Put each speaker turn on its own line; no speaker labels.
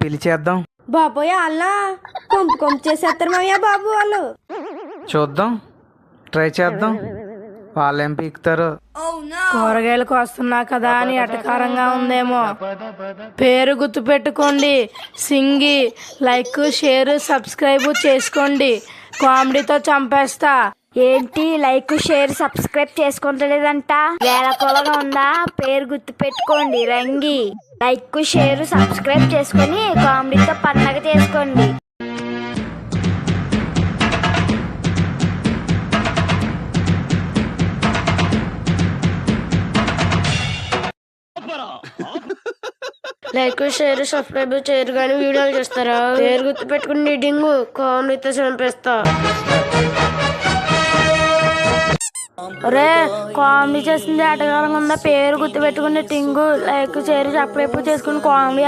పిలిచేద్దాం.
బాబోయ్ అల్లా కొంపు చేసేస్తారు మామయ్య బాబు వాళ్ళు.
చూద్దాం, ట్రై చేద్దాం. వాళ్ళేం పీకుతారు.
కూరగాయలకు వస్తున్నా కదా అని ఎటకారంగా ఉందేమో. పేరు గుర్తు పెట్టుకోండి, సింగి. లైక్, షేర్, సబ్స్క్రైబ్ చేసుకోండి. కామెడీతో చంపేస్తా.
ఏంటి లైక్ షేర్ సబ్స్క్రైబ్ చేసుకుంటలేదంట? వేల కొలగా ఉందా? పేరు గుర్తు పెట్టుకోండి రంగి. లైక్ షేర్ సబ్స్క్రైబ్ చేసుకొని కామెడీతో పండగ చేసుకోండి.
లైక్, షేర్, సబ్స్క్రైబ్ చేయరు కానీ వీడియోలు చేస్తారా? పేరు గుర్తు పెట్టుకుని డింగు కామెడీతో చంపేస్తా. రే, కామెడీ చేసింది ఎటకారంగా ఉందా? పేరు గుర్తు పెట్టుకుని టింగు. లైక్, షేర్, సబ్స్క్రైబ్ చేసుకుని కామెడీ